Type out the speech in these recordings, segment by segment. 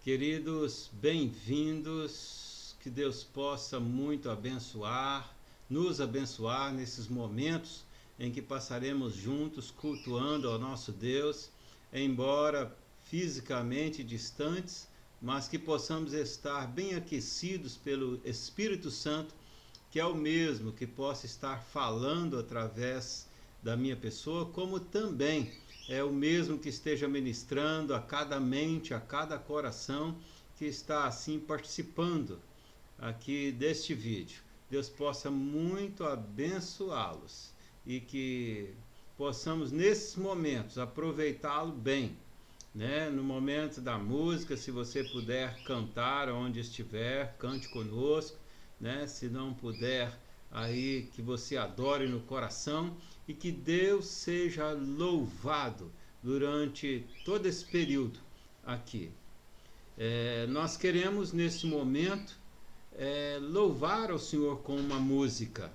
Queridos, bem-vindos, que Deus possa muito nos abençoar nesses momentos em que passaremos juntos cultuando ao nosso Deus, embora fisicamente distantes, mas que possamos estar bem aquecidos pelo Espírito Santo, que é o mesmo que possa estar falando através da minha pessoa, como também é o mesmo que esteja ministrando a cada mente, a cada coração que está assim participando aqui deste vídeo. Deus possa muito abençoá-los e que possamos nesses momentos aproveitá-lo bem, né? No momento da música, se você puder cantar onde estiver, cante conosco, né? Se não puder, aí que você adore no coração e que Deus seja louvado durante todo esse período aqui. Nós queremos nesse momento louvar ao Senhor com uma música.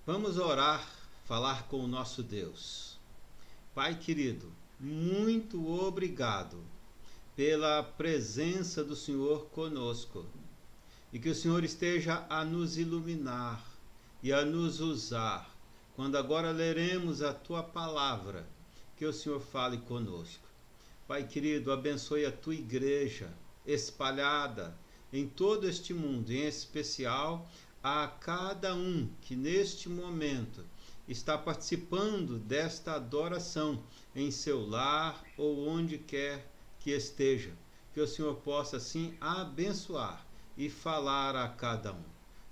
Vamos orar, falar com o nosso Deus. Pai querido, muito obrigado pela presença do Senhor conosco e que o Senhor esteja a nos iluminar e a nos usar quando agora leremos a Tua palavra, que o Senhor fale conosco. Pai querido, abençoe a Tua igreja espalhada em todo este mundo, em especial a cada um que neste momento está participando desta adoração em seu lar ou onde quer que esteja. Que o Senhor possa assim abençoar e falar a cada um.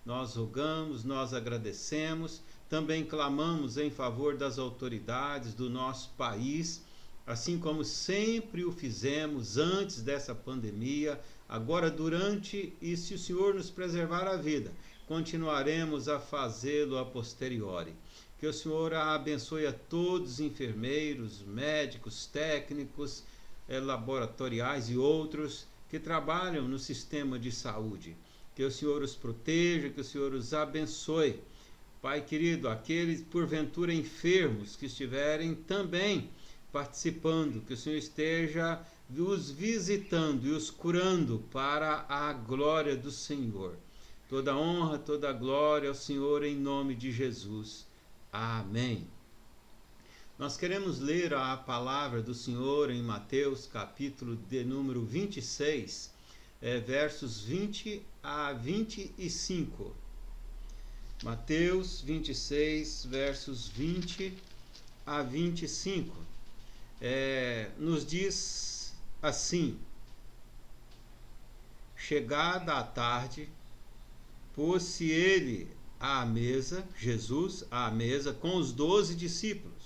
Nós rogamos, nós agradecemos, também clamamos em favor das autoridades do nosso país, assim como sempre o fizemos antes dessa pandemia, agora durante, e se o Senhor nos preservar a vida, continuaremos a fazê-lo a posteriori. Que o Senhor abençoe a todos os enfermeiros, médicos, técnicos, laboratoriais e outros que trabalham no sistema de saúde. Que o Senhor os proteja, que o Senhor os abençoe. Pai querido, aqueles porventura enfermos que estiverem também participando, que o Senhor esteja os visitando e os curando para a glória do Senhor. Toda honra, toda glória ao Senhor em nome de Jesus. Amém. Nós queremos ler a palavra do Senhor em Mateus, capítulo de número 26, versos 20 a 25. Mateus 26, versos 20 a 25. Nos diz assim: chegada a tarde, pôs-se ele à mesa, Jesus à mesa, com os 12 discípulos.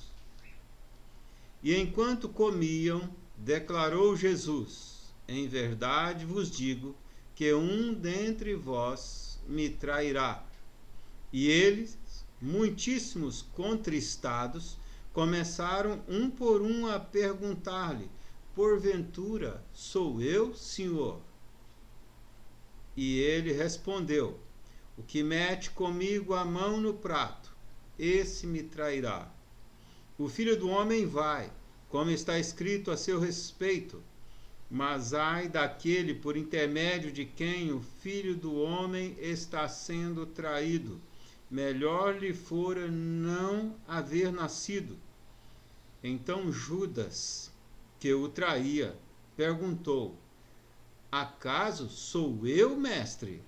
E enquanto comiam, declarou Jesus: em verdade vos digo que um dentre vós me trairá. E eles, muitíssimos contristados, começaram um por um a perguntar-lhe: porventura sou eu, Senhor? E ele respondeu: o que mete comigo a mão no prato, esse me trairá. O Filho do Homem vai, como está escrito a seu respeito, mas ai daquele por intermédio de quem o Filho do Homem está sendo traído. Melhor lhe fora não haver nascido. Então Judas, que o traía, perguntou: acaso sou eu, mestre?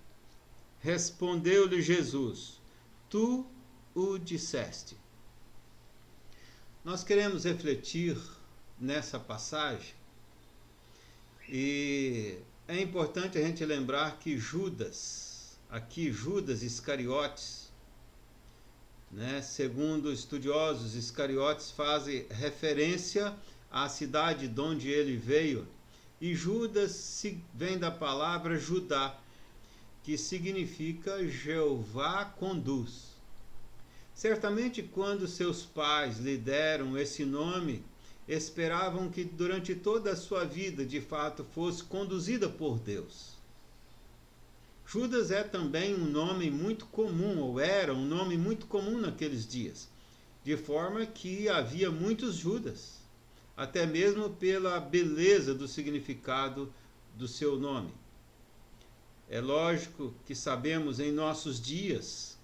Respondeu-lhe Jesus: tu o disseste. Nós queremos refletir nessa passagem e é importante a gente lembrar que Judas Iscariotes, segundo estudiosos, Iscariotes fazem referência à cidade de onde ele veio, e Judas vem da palavra Judá, que significa Jeová conduz. Certamente, quando seus pais lhe deram esse nome, esperavam que durante toda a sua vida, de fato, fosse conduzida por Deus. Judas é também um nome muito comum, ou era um nome muito comum naqueles dias, de forma que havia muitos Judas, até mesmo pela beleza do significado do seu nome. É lógico que sabemos em nossos dias,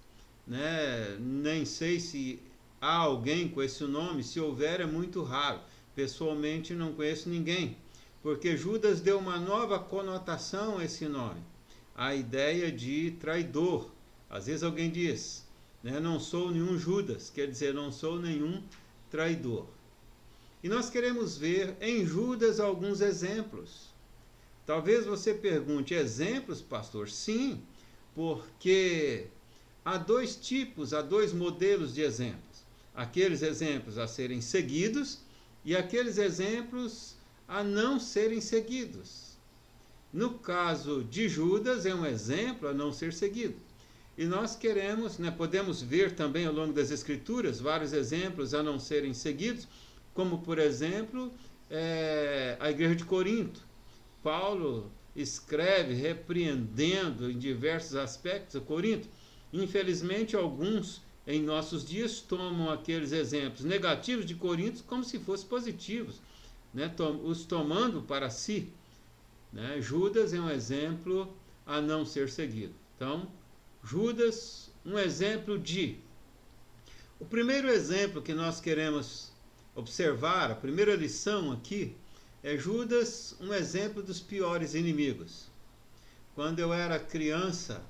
nem sei se há alguém com esse nome, se houver é muito raro. Pessoalmente não conheço ninguém, porque Judas deu uma nova conotação a esse nome, a ideia de traidor. Às vezes alguém diz, não sou nenhum Judas, quer dizer, não sou nenhum traidor. E nós queremos ver em Judas alguns exemplos. Talvez você pergunte: exemplos, pastor? Sim, porque há dois modelos de exemplos. Aqueles exemplos a serem seguidos e aqueles exemplos a não serem seguidos. No caso de Judas, é um exemplo a não ser seguido. E nós podemos ver também ao longo das Escrituras vários exemplos a não serem seguidos, como, por exemplo, a igreja de Corinto. Paulo escreve repreendendo em diversos aspectos a Corinto. Infelizmente, alguns em nossos dias tomam aqueles exemplos negativos de Corinto como se fossem positivos, os tomando para si. Judas é um exemplo a não ser seguido. Então, Judas, um exemplo de... O primeiro exemplo que nós queremos observar, a primeira lição aqui, é Judas, um exemplo dos piores inimigos. Quando eu era criança,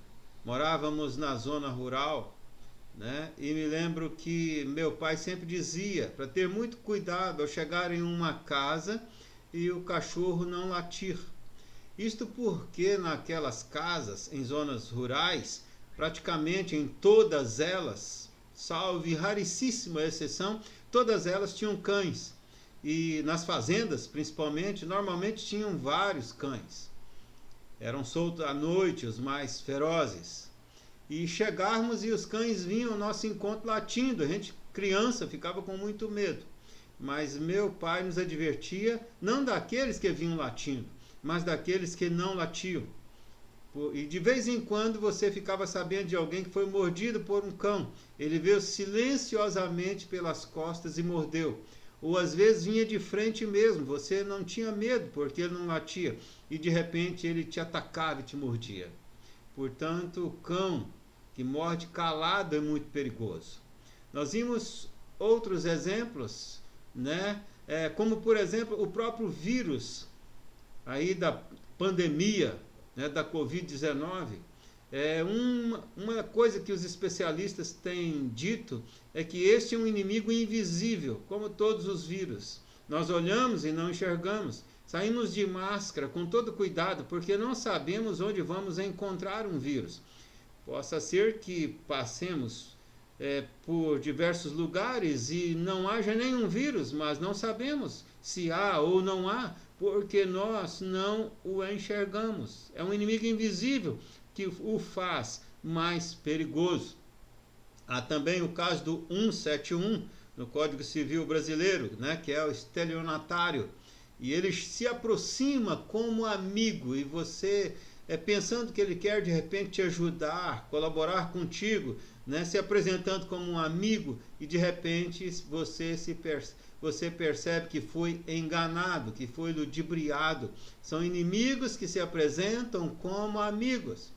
morávamos na zona rural né? E me lembro que meu pai sempre dizia para ter muito cuidado ao chegar em uma casa e o cachorro não latir. Isto porque naquelas casas, em zonas rurais, praticamente em todas elas, salvo raríssima exceção, todas elas tinham cães. E nas fazendas, principalmente, normalmente tinham vários cães. Eram soltos à noite os mais ferozes. E chegarmos e os cães vinham ao nosso encontro latindo. A gente, criança, ficava com muito medo. Mas meu pai nos advertia, não daqueles que vinham latindo, mas daqueles que não latiam. E de vez em quando você ficava sabendo de alguém que foi mordido por um cão. Ele veio silenciosamente pelas costas e mordeu. Ou às vezes vinha de frente mesmo, você não tinha medo porque ele não latia. E de repente ele te atacava e te mordia. Portanto, o cão que morde calado é muito perigoso. Nós vimos outros exemplos, né? Como por exemplo o próprio vírus aí da pandemia, né, da Covid-19. Uma coisa que os especialistas têm dito é que este é um inimigo invisível, como todos os vírus. Nós olhamos e não enxergamos. Saímos de máscara com todo cuidado, porque não sabemos onde vamos encontrar um vírus. Possa ser que passemos por diversos lugares e não haja nenhum vírus, mas não sabemos se há ou não há, porque nós não o enxergamos. É um inimigo invisível que o faz mais perigoso. Há também o caso do 171 no Código Civil Brasileiro, né, que é o estelionatário. E ele se aproxima como amigo e você, pensando que ele quer de repente te ajudar, colaborar contigo, né, se apresentando como um amigo e de repente você percebe que foi enganado, que foi ludibriado. São inimigos que se apresentam como amigos.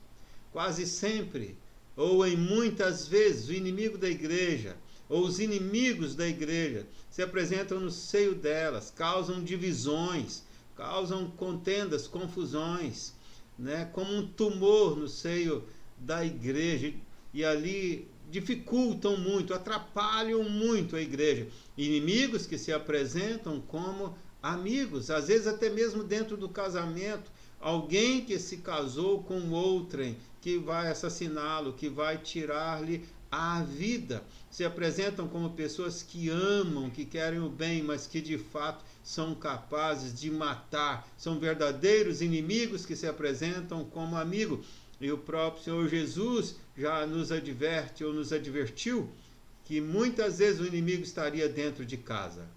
Quase sempre, ou em muitas vezes, o inimigo da igreja, ou os inimigos da igreja, se apresentam no seio delas, causam divisões, causam contendas, confusões, né, como um tumor no seio da igreja, e ali dificultam muito, atrapalham muito a igreja. Inimigos que se apresentam como amigos, às vezes até mesmo dentro do casamento, alguém que se casou com outrem, que vai assassiná-lo, que vai tirar-lhe a vida. Se apresentam como pessoas que amam, que querem o bem, mas que de fato são capazes de matar. São verdadeiros inimigos que se apresentam como amigos. E o próprio Senhor Jesus já nos adverte ou nos advertiu que muitas vezes o inimigo estaria dentro de casa.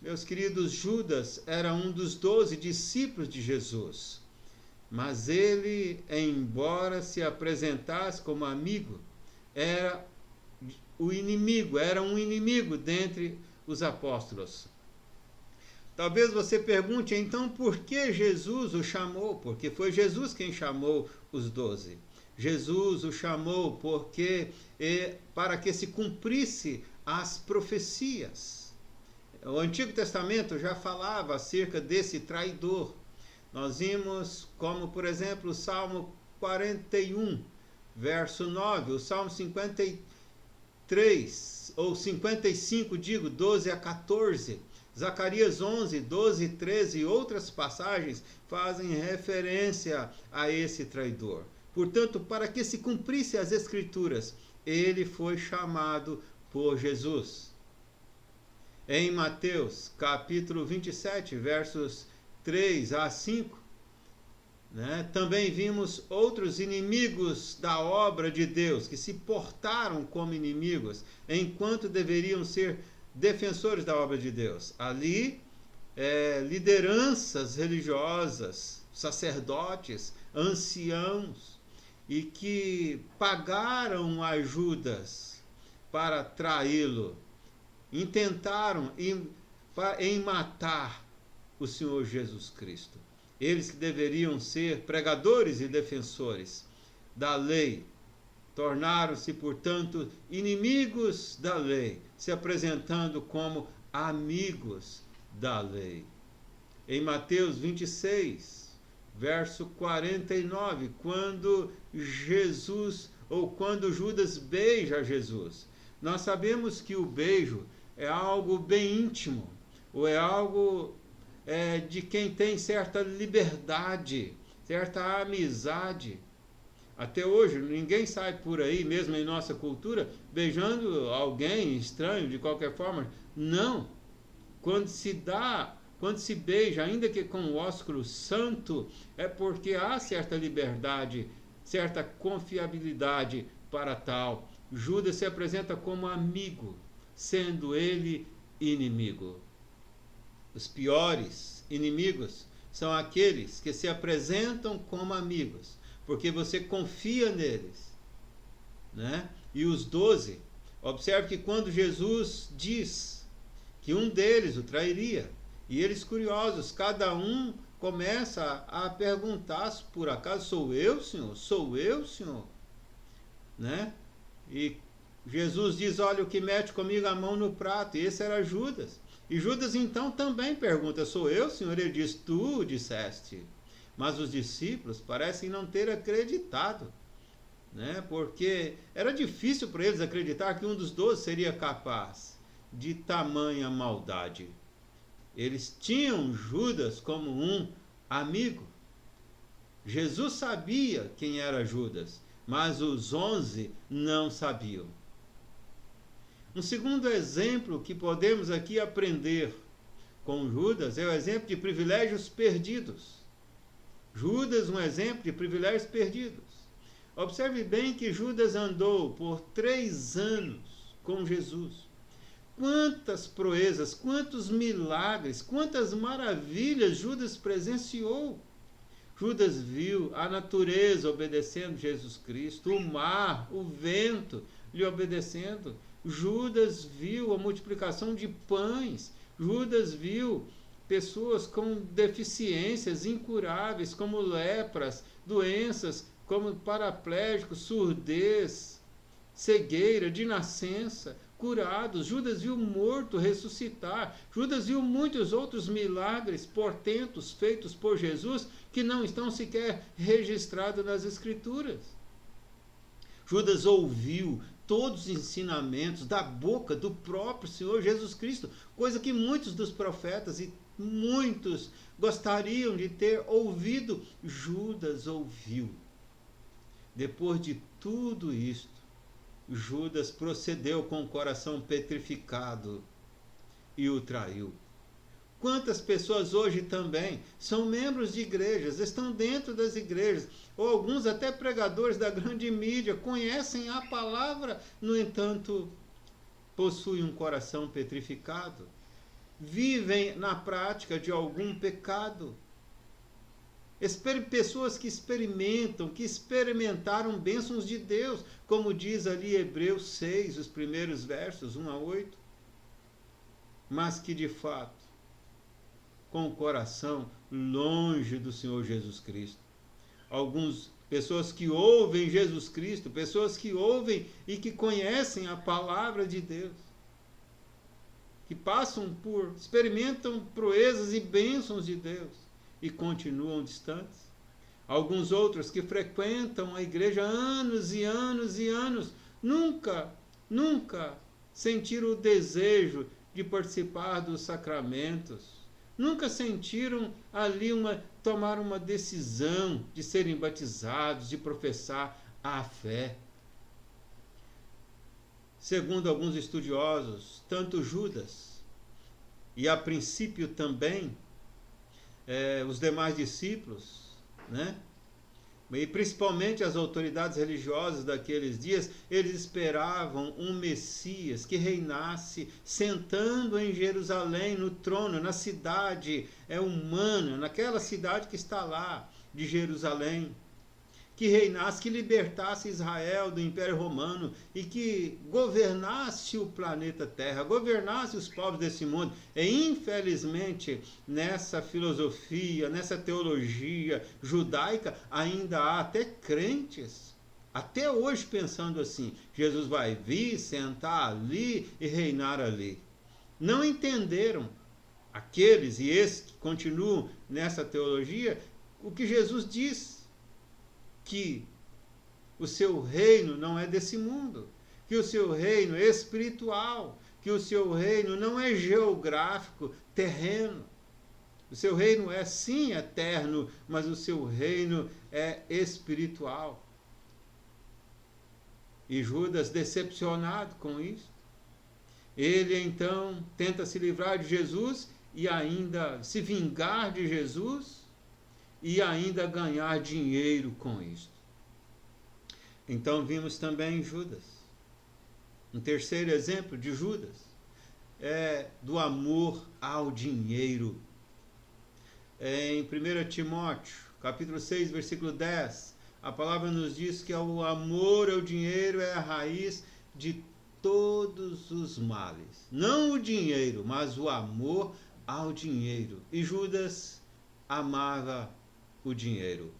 Meus queridos, Judas era um dos 12 discípulos de Jesus. Mas ele, embora se apresentasse como amigo, era um inimigo dentre os apóstolos. Talvez você pergunte, então, por que Jesus o chamou? Porque foi Jesus quem chamou os 12. Jesus o chamou para que se cumprisse as profecias. O Antigo Testamento já falava acerca desse traidor. Nós vimos como, por exemplo, o Salmo 41, verso 9, o Salmo 53, ou 55, 12 a 14, Zacarias 11, 12, 13 e outras passagens fazem referência a esse traidor. Portanto, para que se cumprisse as Escrituras, ele foi chamado por Jesus. Em Mateus, capítulo 27, versos 3 a 5, né, também vimos outros inimigos da obra de Deus, que se portaram como inimigos, enquanto deveriam ser defensores da obra de Deus. Ali, lideranças religiosas, sacerdotes, anciãos, e que pagaram ajudas para traí-lo, intentaram em matar o Senhor Jesus Cristo. Eles que deveriam ser pregadores e defensores da lei, tornaram-se, portanto, inimigos da lei, se apresentando como amigos da lei. Em Mateus 26, verso 49, quando Jesus ou quando Judas beija Jesus. Nós sabemos que o beijo é algo bem íntimo, ou é algo de quem tem certa liberdade, certa amizade. Até hoje, ninguém sai por aí, mesmo em nossa cultura, beijando alguém estranho de qualquer forma. Não. Quando se beija, ainda que com o ósculo santo, é porque há certa liberdade, certa confiabilidade para tal. Judas se apresenta como amigo, sendo ele inimigo. Os piores inimigos são aqueles que se apresentam como amigos, porque você confia neles, né? E os 12, observe que quando Jesus diz que um deles o trairia, e eles curiosos, cada um começa a perguntar se por acaso sou eu, Senhor? Sou eu, Senhor? Né? E Jesus diz, olha, o que mete comigo a mão no prato, e esse era Judas. E Judas então também pergunta, sou eu, Senhor? Ele diz, tu disseste. Mas os discípulos parecem não ter acreditado, né? Porque era difícil para eles acreditar que um dos 12 seria capaz de tamanha maldade. Eles tinham Judas como um amigo. Jesus sabia quem era Judas, mas os 11 não sabiam. Um segundo exemplo que podemos aqui aprender com Judas é o exemplo de privilégios perdidos. Judas, um exemplo de privilégios perdidos. Observe bem que Judas andou por 3 anos com Jesus. Quantas proezas, quantos milagres, quantas maravilhas Judas presenciou. Judas viu a natureza obedecendo Jesus Cristo, o mar, o vento lhe obedecendo. Judas viu a multiplicação de pães. Judas viu pessoas com deficiências incuráveis, como lepras, doenças como paraplégicos, surdez, cegueira de nascença, curados. Judas viu morto ressuscitar. Judas viu muitos outros milagres, portentos feitos por Jesus que não estão sequer registrados nas Escrituras. Judas ouviu todos os ensinamentos da boca do próprio Senhor Jesus Cristo, coisa que muitos dos profetas e muitos gostariam de ter ouvido. Judas ouviu. Depois de tudo isto, Judas procedeu com o coração petrificado e o traiu. Quantas pessoas hoje também são membros de igrejas, estão dentro das igrejas, ou alguns até pregadores da grande mídia, conhecem a palavra, no entanto, possuem um coração petrificado, vivem na prática de algum pecado. Pessoas que experimentaram bênçãos de Deus, como diz ali Hebreus 6, os primeiros versos, 1 a 8, mas que de fato, com o coração longe do Senhor Jesus Cristo. Pessoas que ouvem Jesus Cristo, pessoas que ouvem e que conhecem a palavra de Deus, que experimentam proezas e bênçãos de Deus e continuam distantes. Alguns outros que frequentam a igreja há anos e anos e anos, nunca sentiram o desejo de participar dos sacramentos, nunca sentiram ali tomar uma decisão de serem batizados, de professar a fé. Segundo alguns estudiosos, tanto Judas e a princípio também os demais discípulos, né? E principalmente as autoridades religiosas daqueles dias, eles esperavam um Messias que reinasse sentando em Jerusalém, no trono, na cidade humana, naquela cidade que está lá, de Jerusalém, que reinasse, que libertasse Israel do Império Romano e que governasse o planeta Terra, governasse os povos desse mundo. E infelizmente, nessa filosofia, nessa teologia judaica, ainda há até crentes, até hoje pensando assim, Jesus vai vir, sentar ali e reinar ali. Não entenderam, aqueles e esses que continuam nessa teologia, o que Jesus diz, que o seu reino não é desse mundo, que o seu reino é espiritual, que o seu reino não é geográfico, terreno. O seu reino é sim eterno, mas o seu reino é espiritual. E Judas, decepcionado com isso, ele então tenta se livrar de Jesus e ainda se vingar de Jesus e ainda ganhar dinheiro com isso. Então vimos também Judas. Um terceiro exemplo de Judas é do amor ao dinheiro. Em 1 Timóteo, capítulo 6, versículo 10, a palavra nos diz que o amor ao dinheiro é a raiz de todos os males. Não o dinheiro, mas o amor ao dinheiro. E Judas amava o dinheiro.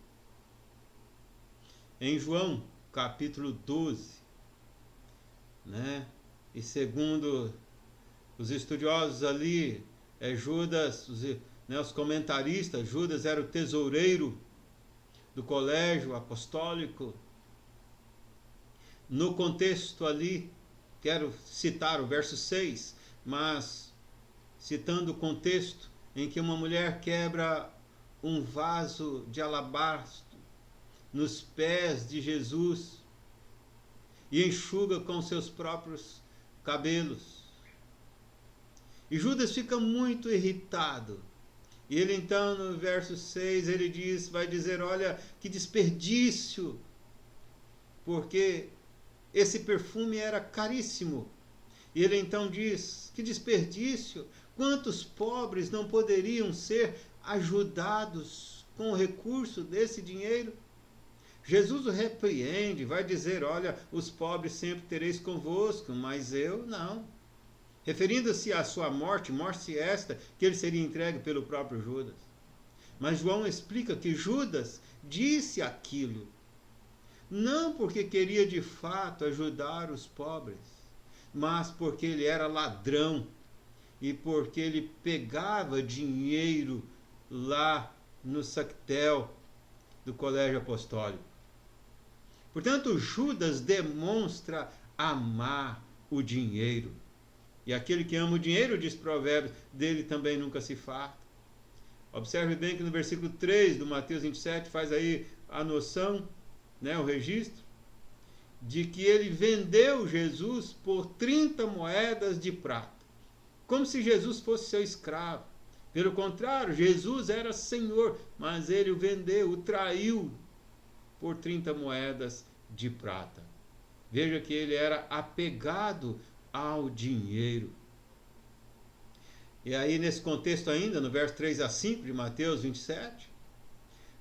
Em João, capítulo 12, e segundo os estudiosos ali, Judas, os comentaristas, Judas era o tesoureiro do colégio apostólico. No contexto ali, quero citar o verso 6, mas citando o contexto em que uma mulher quebra um vaso de alabastro nos pés de Jesus e enxuga com seus próprios cabelos. E Judas fica muito irritado. E ele então, no verso 6, ele vai dizer, olha, que desperdício, porque esse perfume era caríssimo. E ele então diz, que desperdício, quantos pobres não poderiam ser ajudados com o recurso desse dinheiro? Jesus o repreende, vai dizer, olha, os pobres sempre tereis convosco, mas eu não. Referindo-se à sua morte esta, que ele seria entregue pelo próprio Judas. Mas João explica que Judas disse aquilo, não porque queria de fato ajudar os pobres, mas porque ele era ladrão e porque ele pegava dinheiro lá no sactel do colégio apostólico. Portanto, Judas demonstra amar o dinheiro. E aquele que ama o dinheiro, diz Provérbios, dele também nunca se farta. Observe bem que no versículo 3 do Mateus 27 faz aí a noção, o registro, de que ele vendeu Jesus por 30 moedas de prata. Como se Jesus fosse seu escravo. Pelo contrário, Jesus era Senhor, mas ele o vendeu, o traiu por 30 moedas de prata. Veja que ele era apegado ao dinheiro. E aí, nesse contexto ainda, no verso 3 a 5 de Mateus 27,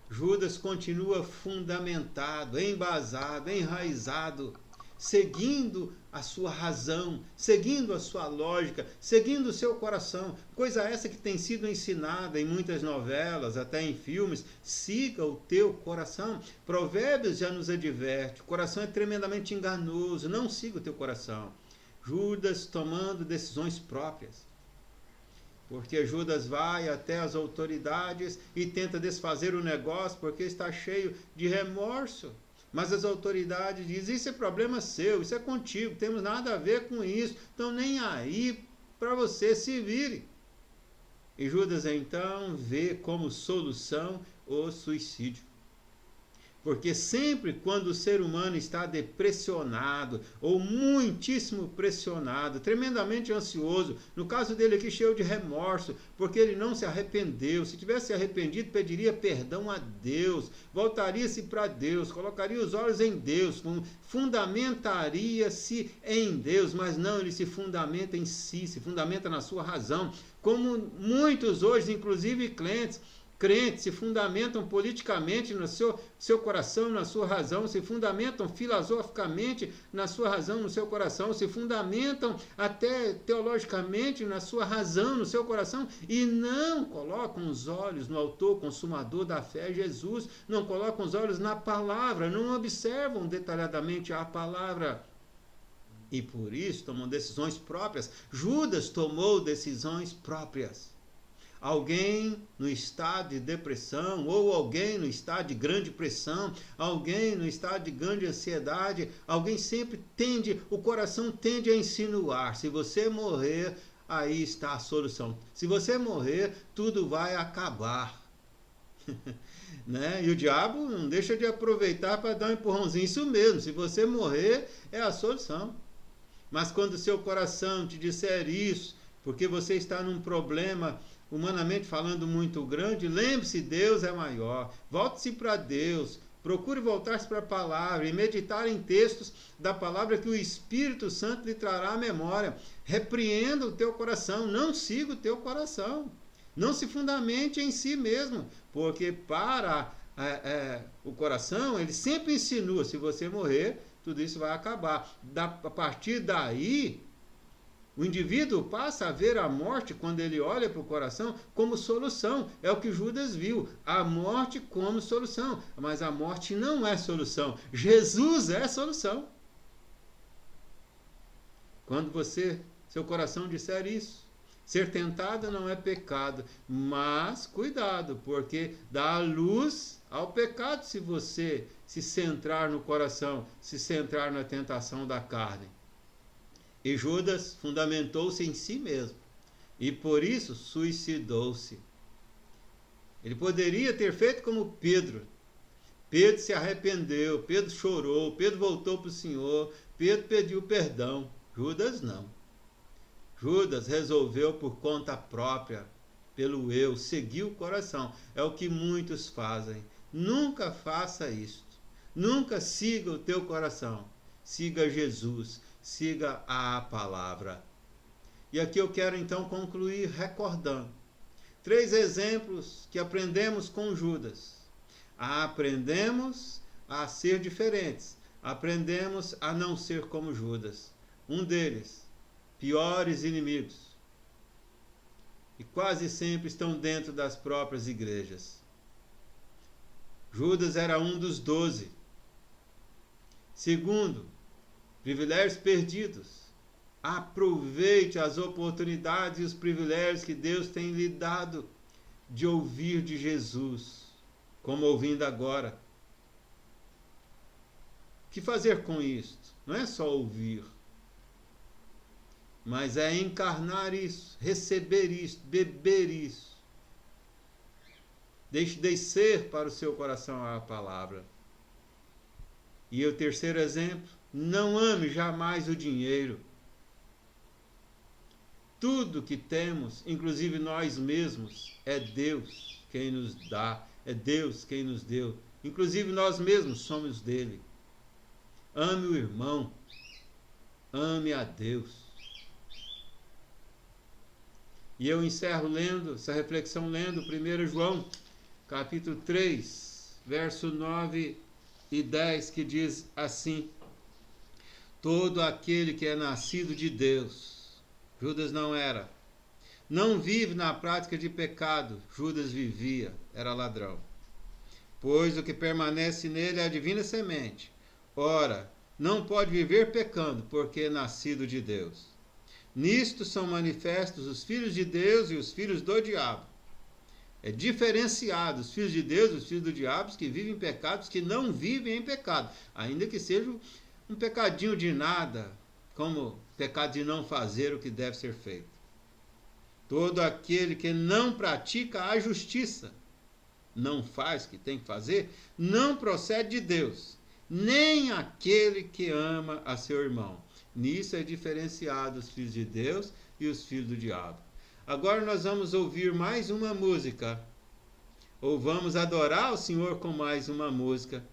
Judas continua fundamentado, embasado, enraizado, seguindo a sua razão, seguindo a sua lógica, seguindo o seu coração. Coisa essa que tem sido ensinada em muitas novelas, até em filmes. Siga o teu coração. Provérbios já nos adverte, o coração é tremendamente enganoso, não siga o teu coração. Judas tomando decisões próprias. Porque Judas vai até as autoridades e tenta desfazer o negócio porque está cheio de remorso. Mas as autoridades dizem, isso é problema seu, isso é contigo, não temos nada a ver com isso, então nem aí para você se vire. E Judas então vê como solução o suicídio. Porque sempre quando o ser humano está depressionado, ou muitíssimo pressionado, tremendamente ansioso, no caso dele aqui cheio de remorso, porque ele não se arrependeu, se tivesse se arrependido, pediria perdão a Deus, voltaria-se para Deus, colocaria os olhos em Deus, fundamentaria-se em Deus, mas não, ele se fundamenta em si, se fundamenta na sua razão, como muitos hoje, inclusive crentes, se fundamentam politicamente no seu coração, na sua razão, se fundamentam filosoficamente na sua razão, no seu coração, se fundamentam até teologicamente na sua razão, no seu coração, e não colocam os olhos no autor, consumador da fé, Jesus, não colocam os olhos na palavra, não observam detalhadamente a palavra. E por isso tomam decisões próprias. Judas tomou decisões próprias. alguém no estado de depressão, ou alguém no estado de grande pressão, alguém no estado de grande ansiedade, alguém sempre o coração tende a insinuar: se você morrer, aí está a solução. Se você morrer, tudo vai acabar. Né? E o diabo não deixa de aproveitar para dar um empurrãozinho. Isso mesmo, se você morrer, é a solução. Mas quando o seu coração te disser isso, porque você está num problema, humanamente falando, muito grande, lembre-se, Deus é maior. Volte-se para Deus. Procure voltar-se para a palavra e meditar em textos da palavra que o Espírito Santo lhe trará à memória. Repreenda o teu coração, não siga o teu coração. Não se fundamente em si mesmo, porque para o coração, ele sempre insinua: se você morrer, tudo isso vai acabar. A partir daí, o indivíduo passa a ver a morte, quando ele olha para o coração, como solução. É o que Judas viu, a morte como solução. Mas a morte não é solução, Jesus é a solução. Quando seu coração disser isso, ser tentado não é pecado, mas cuidado, porque dá luz ao pecado se você se centrar no coração, se centrar na tentação da carne. E Judas fundamentou-se em si mesmo e por isso suicidou-se. Ele poderia ter feito como Pedro. Pedro se arrependeu, Pedro chorou, Pedro voltou para o Senhor, Pedro pediu perdão. Judas não. Judas resolveu por conta própria, pelo eu, seguir o coração. É o que muitos fazem. Nunca faça isto. Nunca siga o teu coração. Siga Jesus. Siga a palavra. E aqui eu quero então concluir recordando 3 exemplos que aprendemos com Judas. Aprendemos a ser diferentes. Aprendemos a não ser como Judas. Um deles, piores inimigos. E quase sempre estão dentro das próprias igrejas. Judas era um dos 12. Segundo, privilégios perdidos. Aproveite as oportunidades e os privilégios que Deus tem lhe dado de ouvir de Jesus, como ouvindo agora. O que fazer com isto? Não é só ouvir, mas é encarnar isso, receber isso, beber isso. Deixe descer para o seu coração a palavra. E o terceiro exemplo, não ame jamais o dinheiro. Tudo que temos, inclusive nós mesmos, é Deus quem nos dá, é Deus quem nos deu. Inclusive nós mesmos somos dele. Ame o irmão, ame a Deus. E eu encerro essa reflexão lendo 1 João, capítulo 3, verso 9 e 10, que diz assim: todo aquele que é nascido de Deus, Judas não era, não vive na prática de pecado. Judas vivia, era ladrão. Pois o que permanece nele é a divina semente. Ora, não pode viver pecando, porque é nascido de Deus. Nisto são manifestos os filhos de Deus e os filhos do diabo. É diferenciado os filhos de Deus e os filhos do diabo, que vivem em pecados, que não vivem em pecado, ainda que seja um pecadinho de nada, como pecado de não fazer o que deve ser feito. Todo aquele que não pratica a justiça, não faz o que tem que fazer, não procede de Deus, nem aquele que ama a seu irmão. Nisso é diferenciado os filhos de Deus e os filhos do diabo. Agora nós vamos ouvir mais uma música, ou vamos adorar o Senhor com mais uma música.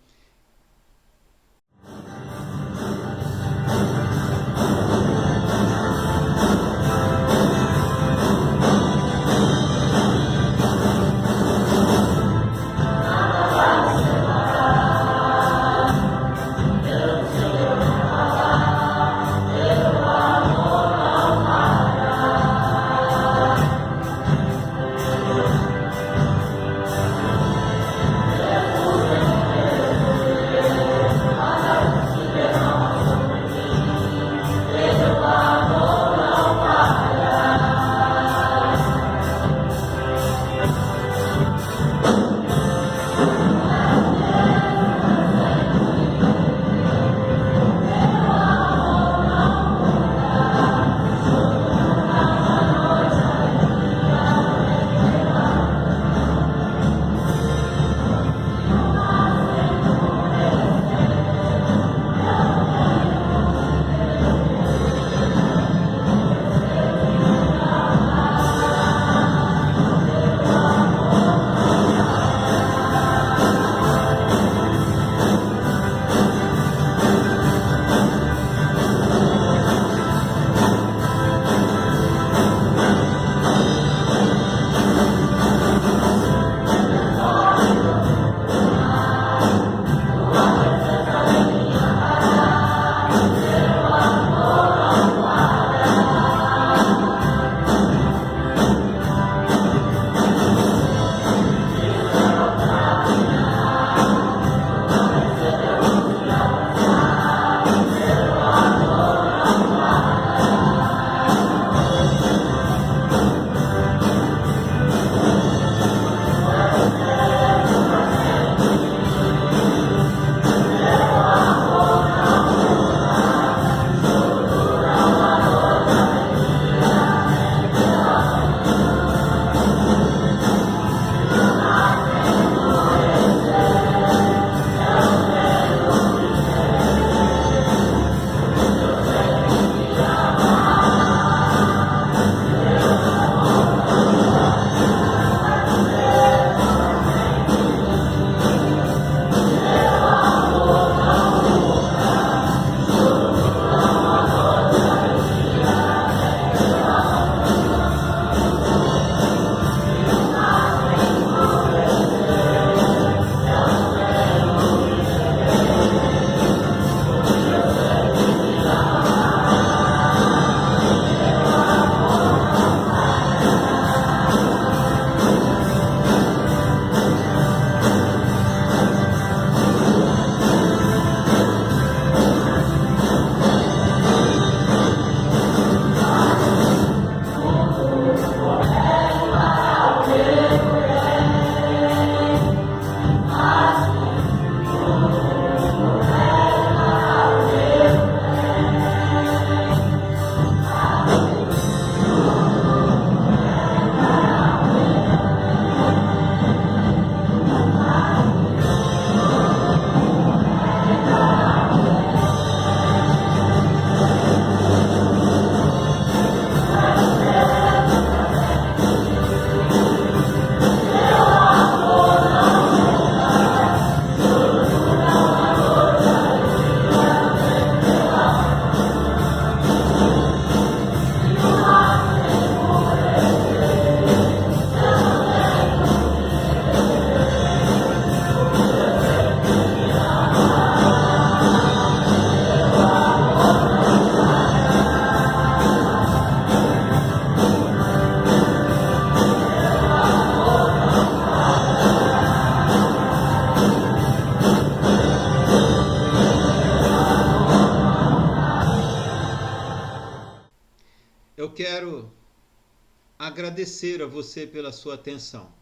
agradecer a você pela sua atenção.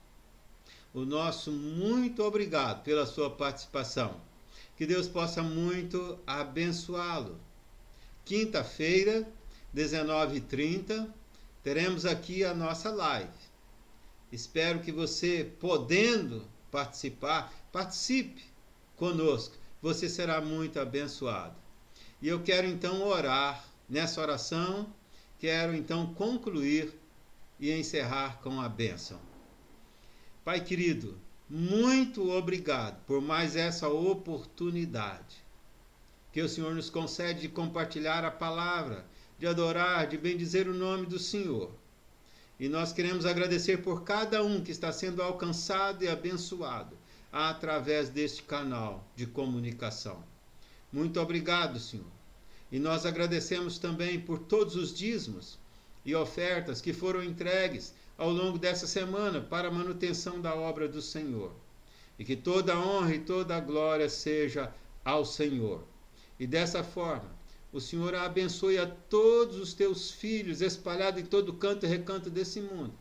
O nosso muito obrigado pela sua participação. Que Deus possa muito abençoá-lo. Quinta-feira, 19h30, teremos aqui a nossa live. Espero que você, podendo participar, participe conosco. Você será muito abençoado. E eu quero então orar. Nessa oração, quero então concluir e encerrar com a bênção. Pai querido, muito obrigado por mais essa oportunidade que o Senhor nos concede de compartilhar a palavra, de adorar, de bendizer o nome do Senhor. E nós queremos agradecer por cada um que está sendo alcançado e abençoado através deste canal de comunicação. Muito obrigado, Senhor. E nós agradecemos também por todos os dízimos e ofertas que foram entregues ao longo dessa semana para a manutenção da obra do Senhor. E que toda a honra e toda a glória seja ao Senhor. E dessa forma, o Senhor abençoe a todos os teus filhos espalhados em todo canto e recanto desse mundo.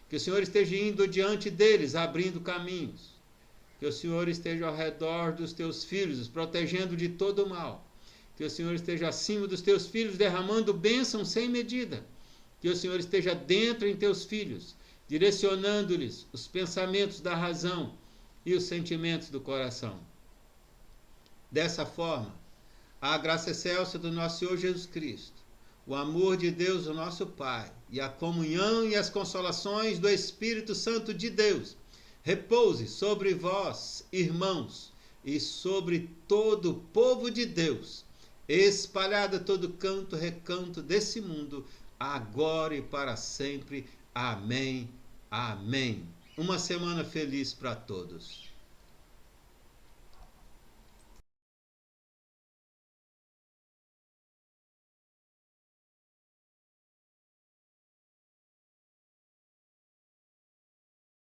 Que o Senhor esteja indo diante deles, abrindo caminhos. Que o Senhor esteja ao redor dos teus filhos, os protegendo de todo o mal. Que o Senhor esteja acima dos teus filhos, derramando bênçãos sem medida. Que o Senhor esteja dentro em teus filhos, direcionando-lhes os pensamentos da razão e os sentimentos do coração. Dessa forma, a graça excelsa do nosso Senhor Jesus Cristo, o amor de Deus, o nosso Pai, e a comunhão e as consolações do Espírito Santo de Deus, repouse sobre vós, irmãos, e sobre todo o povo de Deus, espalhado a todo canto, recanto desse mundo, agora e para sempre. Amém. Amém. Uma semana feliz para todos.